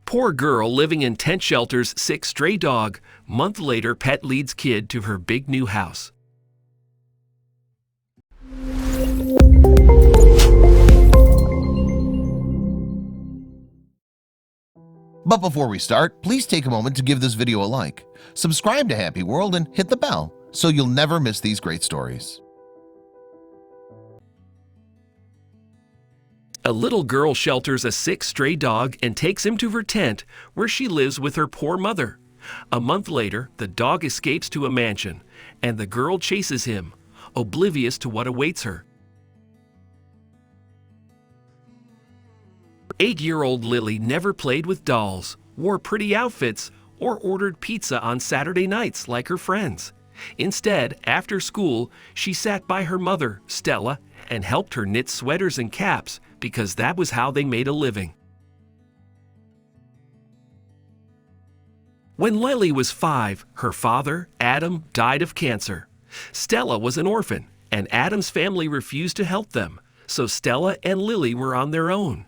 Poor girl living in tent shelter's sick stray dog. Month later, pet leads kid to her big new house. But before we start, please take a moment to give this video a like, subscribe to Happy World, and hit the bell so you'll never miss these great stories. A little girl shelters a sick stray dog and takes him to her tent where she lives with her poor mother. A month later, the dog escapes to a mansion, and the girl chases him, oblivious to what awaits her. 8-year-old Lily never played with dolls, wore pretty outfits, or ordered pizza on Saturday nights like her friends. Instead, after school, she sat by her mother, Stella, and helped her knit sweaters and caps because that was how they made a living. When Lily was 5, her father, Adam, died of cancer. Stella was an orphan, and Adam's family refused to help them, so Stella and Lily were on their own.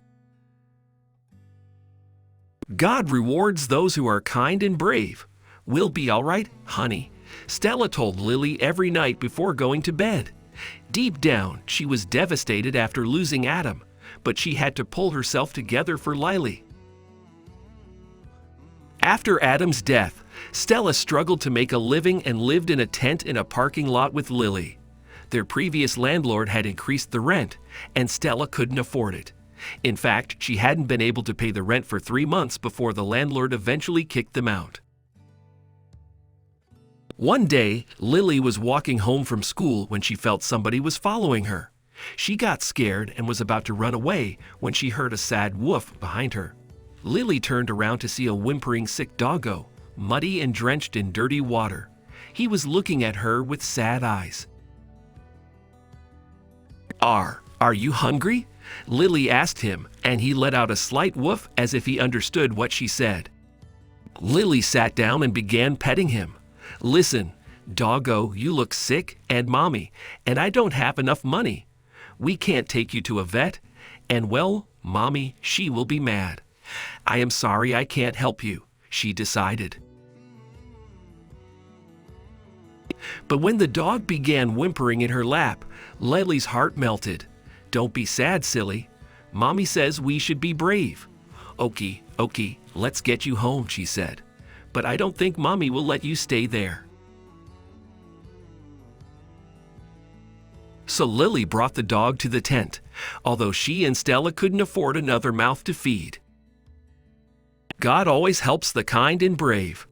God rewards those who are kind and brave. We'll be all right, honey, Stella told Lily every night before going to bed. Deep down, she was devastated after losing Adam, but she had to pull herself together for Lily. After Adam's death, Stella struggled to make a living and lived in a tent in a parking lot with Lily. Their previous landlord had increased the rent, and Stella couldn't afford it. In fact, she hadn't been able to pay the rent for 3 months before the landlord eventually kicked them out. One day, Lily was walking home from school when she felt somebody was following her. She got scared and was about to run away when she heard a sad woof behind her. Lily turned around to see a whimpering sick doggo, muddy and drenched in dirty water. He was looking at her with sad eyes. Are you hungry?" Lily asked him, and he let out a slight woof as if he understood what she said. Lily sat down and began petting him. "Listen, doggo, you look sick and mommy, and I don't have enough money. We can't take you to a vet, and well, mommy, she will be mad. I am sorry I can't help you," she decided. But when the dog began whimpering in her lap, Lily's heart melted. "Don't be sad, silly. Mommy says we should be brave." Okay, let's get you home," she said. "But I don't think Mommy will let you stay there." So Lily brought the dog to the tent, although she and Stella couldn't afford another mouth to feed. God always helps the kind and brave.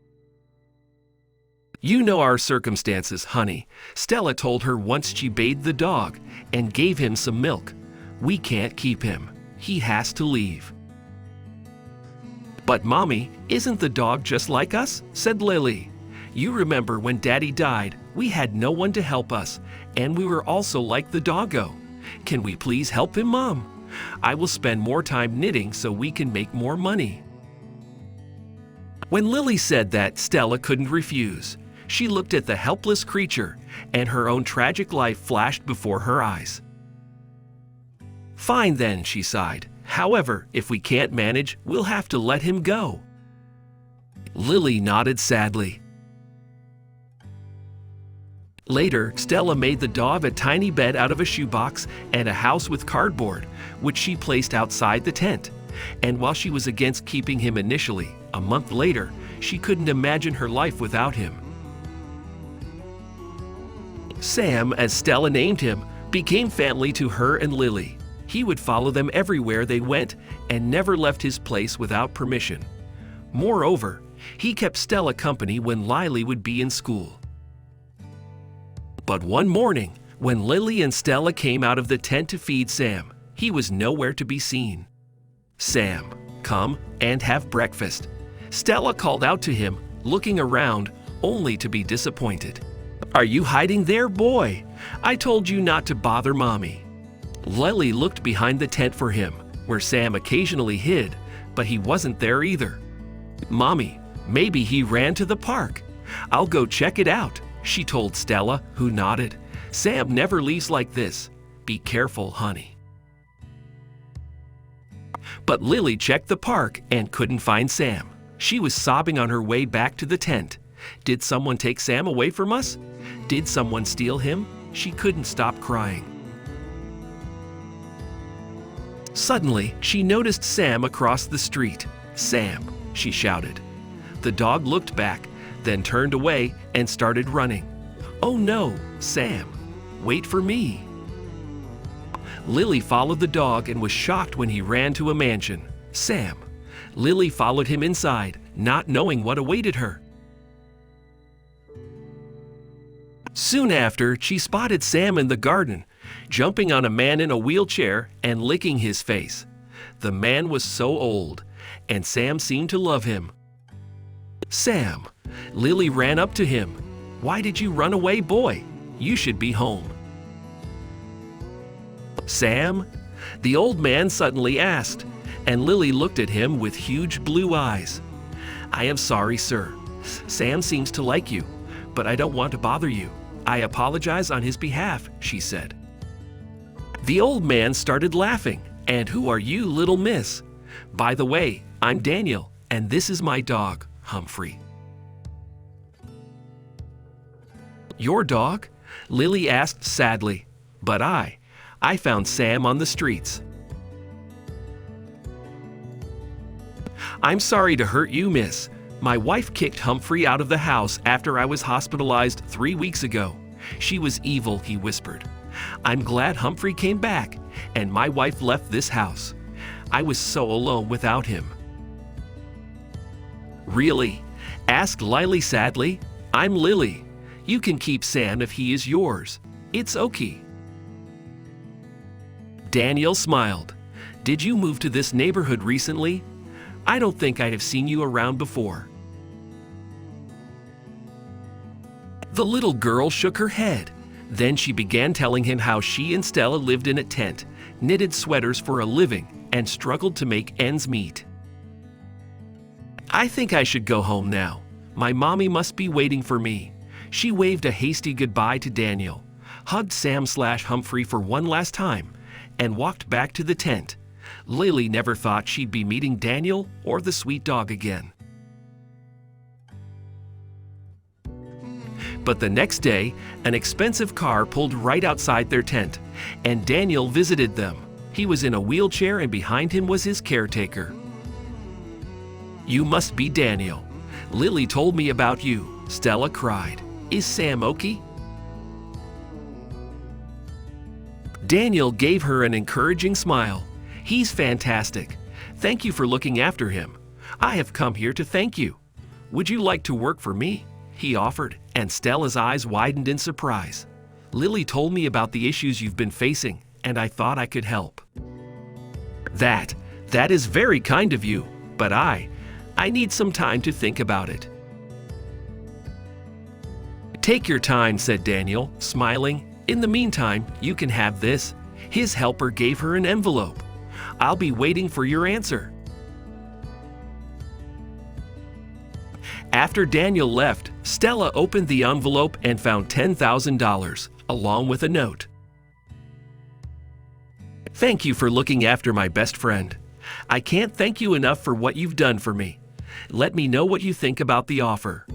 "You know our circumstances, honey," Stella told her once she bathed the dog and gave him some milk. "We can't keep him. He has to leave." "But Mommy, isn't the dog just like us?" said Lily. "You remember when Daddy died, we had no one to help us, and we were also like the doggo. Can we please help him, Mom? I will spend more time knitting so we can make more money." When Lily said that, Stella couldn't refuse. She looked at the helpless creature, and her own tragic life flashed before her eyes. "Fine then," she sighed. "However, if we can't manage, we'll have to let him go." Lily nodded sadly. Later, Stella made the dog a tiny bed out of a shoebox and a house with cardboard, which she placed outside the tent. And while she was against keeping him initially, a month later, she couldn't imagine her life without him. Sam, as Stella named him, became family to her and Lily. He would follow them everywhere they went and never left his place without permission. Moreover, he kept Stella company when Lily would be in school. But one morning, when Lily and Stella came out of the tent to feed Sam, he was nowhere to be seen. "Sam, come and have breakfast." Stella called out to him, looking around, only to be disappointed. "Are you hiding there, boy? I told you not to bother Mommy." Lily looked behind the tent for him, where Sam occasionally hid, but he wasn't there either. "Mommy, maybe he ran to the park. I'll go check it out," she told Stella, who nodded. "Sam never leaves like this. Be careful, honey." But Lily checked the park and couldn't find Sam. She was sobbing on her way back to the tent. Did someone take Sam away from us? Did someone steal him? She couldn't stop crying. Suddenly, she noticed Sam across the street. "Sam," she shouted. The dog looked back, then turned away and started running. "Oh no, Sam, wait for me." Lily followed the dog and was shocked when he ran to a mansion. "Sam." Lily followed him inside, not knowing what awaited her. Soon after, she spotted Sam in the garden, jumping on a man in a wheelchair and licking his face. The man was so old, and Sam seemed to love him. "Sam." Lily ran up to him. "Why did you run away, boy? You should be home." "Sam?" the old man suddenly asked, and Lily looked at him with huge blue eyes. "I am sorry, sir. Sam seems to like you, but I don't want to bother you. I apologize on his behalf," she said. The old man started laughing. "And who are you, little miss? By the way, I'm Daniel, and this is my dog, Humphrey." "Your dog?" Lily asked sadly. "But I found Sam on the streets." "I'm sorry to hurt you, miss. My wife kicked Humphrey out of the house after I was hospitalized 3 weeks ago. She was evil," he whispered. "I'm glad Humphrey came back, and my wife left this house. I was so alone without him." "Really?" asked Lily sadly. "I'm Lily. You can keep Sam if he is yours. It's okay." Daniel smiled. "Did you move to this neighborhood recently? I don't think I'd have seen you around before." The little girl shook her head. Then she began telling him how she and Stella lived in a tent, knitted sweaters for a living, and struggled to make ends meet. "I think I should go home now. My mommy must be waiting for me." She waved a hasty goodbye to Daniel, hugged Sam/Humphrey for one last time, and walked back to the tent. Lily never thought she'd be meeting Daniel or the sweet dog again. But the next day, an expensive car pulled right outside their tent, and Daniel visited them. He was in a wheelchair, and behind him was his caretaker. "You must be Daniel. Lily told me about you," Stella cried. "Is Sam okay?" Daniel gave her an encouraging smile. "He's fantastic. Thank you for looking after him. I have come here to thank you. Would you like to work for me?" he offered, and Stella's eyes widened in surprise. "Lily told me about the issues you've been facing, and I thought I could help." That is very kind of you, but I need some time to think about it." "Take your time," said Daniel, smiling. "In the meantime, you can have this." His helper gave her an envelope. "I'll be waiting for your answer." After Daniel left, Stella opened the envelope and found $10,000, along with a note. "Thank you for looking after my best friend. I can't thank you enough for what you've done for me. Let me know what you think about the offer."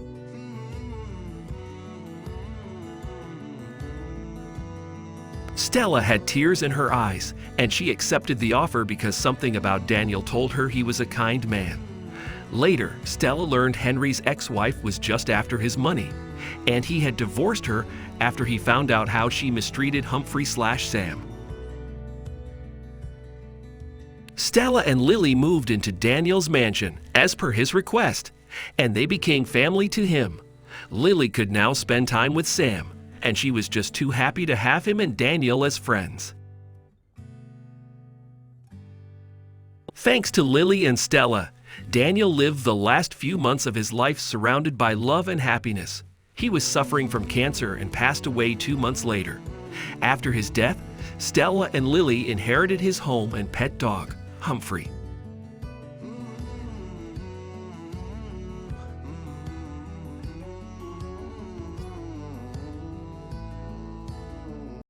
Stella had tears in her eyes, and she accepted the offer because something about Daniel told her he was a kind man. Later, Stella learned Henry's ex-wife was just after his money, and he had divorced her after he found out how she mistreated Humphrey/Sam. Stella and Lily moved into Daniel's mansion as per his request, and they became family to him. Lily could now spend time with Sam, and she was just too happy to have him and Daniel as friends. Thanks to Lily and Stella, Daniel lived the last few months of his life surrounded by love and happiness. He was suffering from cancer and passed away 2 months later. After his death, Stella and Lily inherited his home and pet dog, Humphrey.